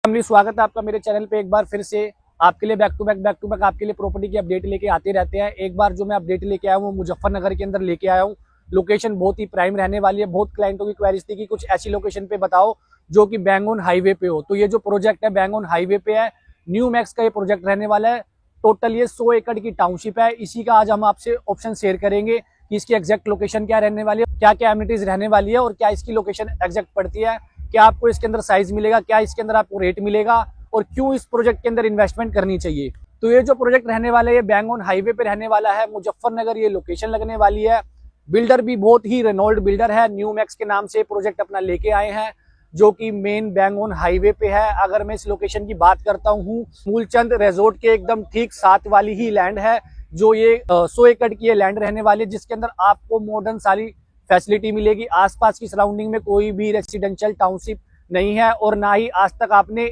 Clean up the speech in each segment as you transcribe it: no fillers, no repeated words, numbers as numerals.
Family, स्वागत है आपका मेरे चैनल पे। एक बार फिर से आपके लिए बैक टू बैक आपके लिए प्रॉपर्टी की अपडेट लेके आते रहते हैं। एक बार जो मैं अपडेट लेके आया हूँ वो मुजफ्फरनगर के अंदर लेके आया हूँ। लोकेशन बहुत ही प्राइम रहने वाली है। बहुत क्लाइंटों की क्वेरीज थी कि कुछ ऐसी लोकेशन पे बताओ जो कि बैंगन हाईवे पे हो। तो ये जो प्रोजेक्ट है बैंगन हाईवे पे है, न्यू मैक्स का ये प्रोजेक्ट रहने वाला है। टोटल ये 100 एकड़ की टाउनशिप है। इसी का आज हम आपसे ऑप्शन शेयर करेंगे कि इसकी एग्जैक्ट लोकेशन क्या रहने वाली है, क्या क्या एमिनिटीज रहने वाली है और क्या इसकी लोकेशन एग्जैक्ट पड़ती है, क्या आपको इसके अंदर साइज मिलेगा, क्या इसके अंदर आपको रेट मिलेगा और क्यों इस प्रोजेक्ट के अंदर इन्वेस्टमेंट करनी चाहिए। तो ये जो प्रोजेक्ट रहने वाला है ये बैंगन हाईवे पे रहने वाला है, मुजफ्फरनगर ये लोकेशन लगने वाली है। बिल्डर भी बहुत ही रेनोल्ड बिल्डर है, न्यू मैक्स के नाम से प्रोजेक्ट अपना लेके आए हैं जो कि मेन बैंगन हाईवे पे है। अगर मैं इस लोकेशन की बात करता हूँ, मूलचंद रिजोर्ट के एकदम ठीक साथ वाली ही लैंड है जो ये 100 एकड़ की ये लैंड रहने वाली है, जिसके अंदर आपको मॉडर्न सारी फैसिलिटी मिलेगी। आसपास की सराउंडिंग में कोई भी रेसिडेंशियल टाउनशिप नहीं है और ना ही आज तक आपने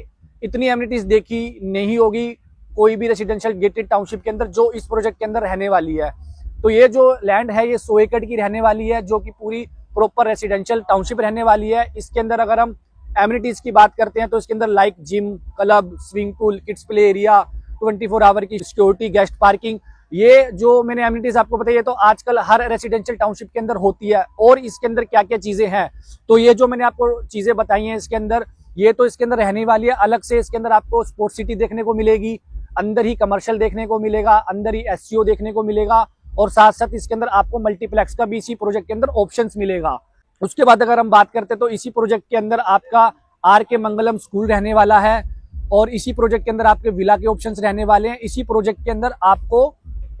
इतनी एमिनिटीज देखी नहीं होगी कोई भी रेसिडेंशियल गेटेड टाउनशिप के अंदर जो इस प्रोजेक्ट के अंदर रहने वाली है। तो ये जो लैंड है ये 100 एकड़ की रहने वाली है जो कि पूरी प्रॉपर रेसिडेंशियल टाउनशिप रहने वाली है। इसके अंदर अगर हम एमिनिटीज की बात करते हैं तो इसके अंदर like gym, club, swimming pool, kids play area, 24 hour की सिक्योरिटी, गेस्ट पार्किंग, ये जो मैंने एमिनिटीज आपको बताई है तो आजकल हर रेसिडेंशियल टाउनशिप के अंदर होती है। और इसके अंदर क्या क्या चीजें हैं, तो ये जो मैंने आपको चीजें बताई हैं इसके अंदर, ये तो इसके अंदर रहने वाली है। अलग से इसके अंदर आपको स्पोर्ट्स सिटी देखने को मिलेगी, अंदर ही कमर्शियल देखने को मिलेगा, अंदर ही एससीओ देखने को मिलेगा और साथ साथ इसके अंदर आपको मल्टीप्लेक्स का भी इसी प्रोजेक्ट के अंदर ऑप्शंस मिलेगा। उसके बाद अगर हम बात करते हैं तो इसी प्रोजेक्ट के अंदर आपका आर के मंगलम स्कूल रहने वाला है और इसी प्रोजेक्ट के अंदर आपके विला के ऑप्शंस रहने वाले हैं। इसी प्रोजेक्ट के अंदर आपको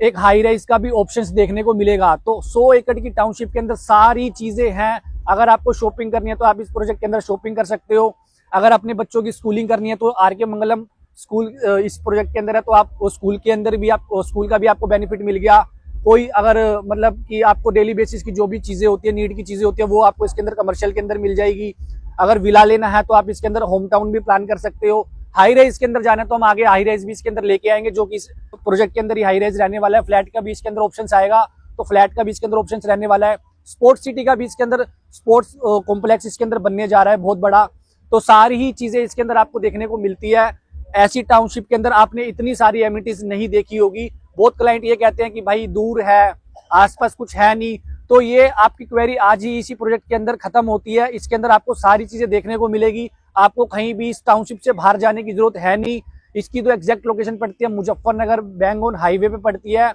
एक हाई राइज का भी ऑप्शंस देखने को मिलेगा। तो 100 एकड़ की टाउनशिप के अंदर सारी चीजें हैं। अगर आपको शॉपिंग करनी है तो आप इस प्रोजेक्ट के अंदर शॉपिंग कर सकते हो। अगर अपने बच्चों की स्कूलिंग करनी है तो आर के मंगलम स्कूल इस प्रोजेक्ट के अंदर है, तो आप स्कूल के अंदर भी आप स्कूल का भी आपको बेनिफिट मिल गया। कोई अगर मतलब कि आपको डेली बेसिस की जो भी चीजें होती है, नीड की चीजें होती है, वो आपको इसके अंदर कमर्शियल के अंदर मिल जाएगी। अगर विला लेना है तो आप इसके अंदर होम टाउन भी प्लान कर सकते हो। हाई राइज के अंदर जाना है तो हम आगे हाई राइज भी इसके अंदर लेके आएंगे जो कि इस प्रोजेक्ट के अंदर ही हाई राइज रहने वाला है। फ्लैट का भी इसके अंदर ऑप्शन आएगा तो फ्लैट का भी इसके अंदर ऑप्शन रहने वाला है। स्पोर्ट्स सिटी का भी इसके अंदर स्पोर्ट्स कॉम्प्लेक्स इसके अंदर बनने जा रहा है बहुत बड़ा। तो सारी ही चीजें इसके अंदर आपको देखने को मिलती है। ऐसी टाउनशिप के अंदर आपने इतनी सारी एमिनिटीज नहीं देखी होगी। बहुत क्लाइंट ये कहते हैं कि भाई दूर है, आसपास कुछ है नहीं, तो ये आपकी क्वेरी आज ही इसी प्रोजेक्ट के अंदर खत्म होती है। इसके अंदर आपको सारी चीजें देखने को मिलेगी। आपको कहीं भी इस टाउनशिप से बाहर जाने की जरूरत है नहीं। इसकी तो एग्जैक्ट लोकेशन पड़ती है मुजफ्फरनगर बैंगन हाईवे पे पड़ती है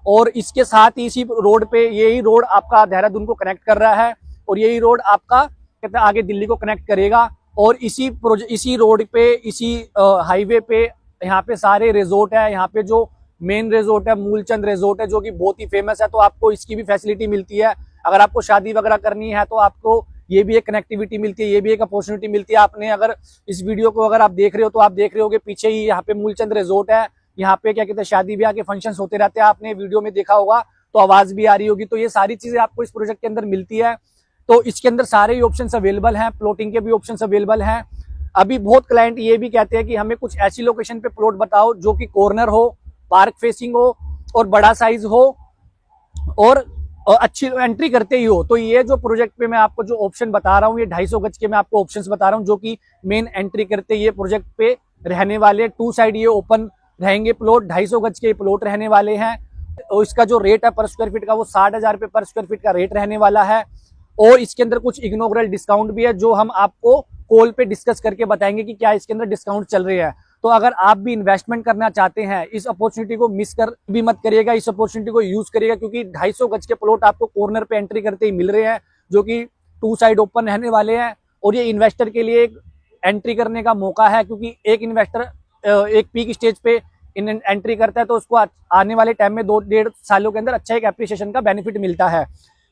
और इसके साथ ही इसी रोड पे, यही रोड आपका देहरादून को कनेक्ट कर रहा है और यही रोड आपका कहते हैं आगे दिल्ली को कनेक्ट करेगा। और इसी रोड पे, इसी हाईवे पे यहाँ पे सारे रिजोर्ट है। यहाँ पे जो मेन रिजोर्ट है मूलचंद रिजोर्ट है जो कि बहुत ही फेमस है, तो आपको इसकी भी फैसिलिटी मिलती है। अगर आपको शादी वगैरह करनी है तो आपको ये भी एक कनेक्टिविटी मिलती है, ये भी एक अपॉर्चुनिटी मिलती है। आपने अगर इस वीडियो को अगर आप देख रहे हो तो आप देख रहे हो कि पीछे ही यहाँ पे मूलचंद रिजोर्ट है। यहाँ पे क्या कहते हैं शादी ब्याह के फंक्शंस होते रहते हैं। आपने वीडियो में देखा होगा तो आवाज भी आ रही होगी। तो ये सारी चीजें आपको इस प्रोजेक्ट के अंदर मिलती है। तो इसके अंदर सारे ही ऑप्शंस अवेलेबल हैं, प्लॉटिंग के भी ऑप्शंस अवेलेबल हैं। अभी बहुत क्लाइंट ये भी कहते हैं कि हमें कुछ ऐसी लोकेशन पे प्लॉट बताओ जो कि कॉर्नर हो, पार्क फेसिंग हो और बड़ा साइज हो और अच्छी एंट्री करते ही हो। तो ये जो प्रोजेक्ट पे मैं आपको जो ऑप्शन बता रहा हूँ, ये 250 गज के मैं आपको ऑप्शंस बता रहा हूँ जो कि मेन एंट्री करते ये प्रोजेक्ट पे रहने वाले। टू साइड ये ओपन रहेंगे प्लॉट, 250 गज के प्लॉट रहने वाले हैं। और इसका जो रेट है पर स्क्वायर फीट का वो 60,000 रुपये पर स्क्वायर फीट का रेट रहने वाला है। और इसके अंदर कुछ इग्नोग्रल डिस्काउंट भी है जो हम आपको कॉल पे डिस्कस करके बताएंगे कि क्या इसके अंदर डिस्काउंट चल रहे हैं। तो अगर आप भी इन्वेस्टमेंट करना चाहते हैं, इस अपॉर्चुनिटी को मिस कर भी मत करिएगा, इस अपॉर्चुनिटी को यूज करिएगा क्योंकि 250 गज के प्लॉट आपको कॉर्नर पे एंट्री करते ही मिल रहे हैं जो कि टू साइड ओपन रहने वाले हैं। और ये इन्वेस्टर के लिए एक एंट्री करने का मौका है क्योंकि एक इन्वेस्टर एक पीक स्टेज पे एंट्री करता है तो उसको आने वाले टाइम में 2-1.5 सालों के अंदर अच्छा एक एप्रिसिएशन का बेनिफिट मिलता है।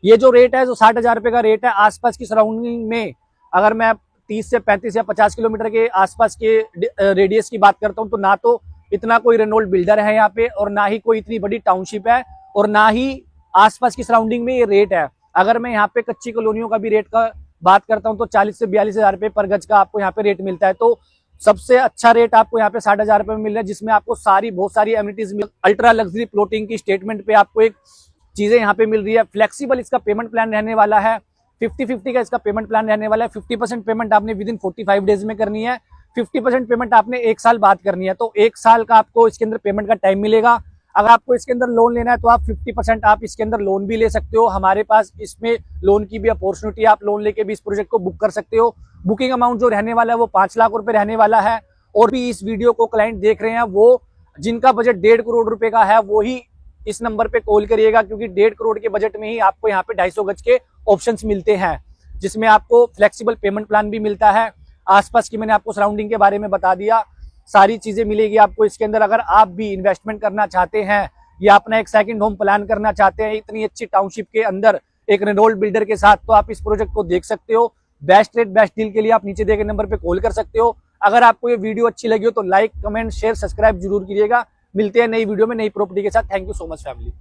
ये जो रेट है जो 60,000 रुपये का रेट है, आसपास की सराउंडिंग में अगर मैं 30 से 35 या 50 किलोमीटर के आसपास के रेडियस की बात करता हूं तो ना तो इतना कोई रेनोल्ड बिल्डर है यहाँ पे और ना ही कोई इतनी बड़ी टाउनशिप है और ना ही आसपास की सराउंडिंग में ये रेट है। अगर मैं यहाँ पे कच्ची कॉलोनियों का भी रेट का बात करता हूँ तो 40 से 42,000 रुपये पर गज का आपको यहाँ पे रेट मिलता है। तो सबसे अच्छा रेट आपको यहाँ पे 60,000 रुपये में मिल रहा है जिसमें आपको बहुत सारी एमिनिटीज मिल, अल्ट्रा लग्जरी प्लॉटिंग की स्टेटमेंट पे आपको एक चीजें यहाँ पे मिल रही है। फ्लेक्सिबल इसका पेमेंट प्लान रहने वाला है, 50-50 का इसका पेमेंट प्लान रहने वाला है। 50% पेमेंट आपने विद इन 45 डेज में करनी है, 50% पेमेंट आपने 1 साल बाद करनी है, तो 1 साल का आपको इसके अंदर पेमेंट का टाइम मिलेगा। अगर आपको इसके अंदर लोन लेना है तो आप 50% आप इसके अंदर लोन भी ले सकते हो। हमारे पास इसमें लोन की भी अपॉर्चुनिटी है, आप लोन लेके भी इस प्रोजेक्ट को बुक कर सकते हो। बुकिंग अमाउंट जो रहने वाला है वो 5 लाख रुपए रहने वाला है। और भी इस वीडियो को क्लाइंट देख रहे हैं, वो जिनका बजट 1.5 करोड़ रुपए का है वो ही इस नंबर पे कॉल करिएगा, क्योंकि 1.5 करोड़ के बजट में ही आपको यहाँ पे 250 गज के ऑप्शंस मिलते हैं, जिसमें आपको फ्लेक्सिबल पेमेंट प्लान भी मिलता है। आसपास की मैंने आपको सराउंडिंग के बारे में बता दिया, सारी चीजें मिलेगी आपको इसके अंदर। अगर आप भी इन्वेस्टमेंट करना चाहते हैं या अपना एक सेकंड होम प्लान करना चाहते हैं इतनी अच्छी टाउनशिप के अंदर एक रेनोल्ड बिल्डर के साथ, तो आप इस प्रोजेक्ट को देख सकते हो। बेस्ट रेट बेस्ट डील के लिए आप नीचे दिए गए नंबर पे कॉल कर सकते हो। अगर आपको ये वीडियो अच्छी लगी हो तो लाइक कमेंट शेयर सब्सक्राइब जरूर कीजिएगा। मिलते हैं नई वीडियो में नई प्रॉपर्टी के साथ। Thank you so much family.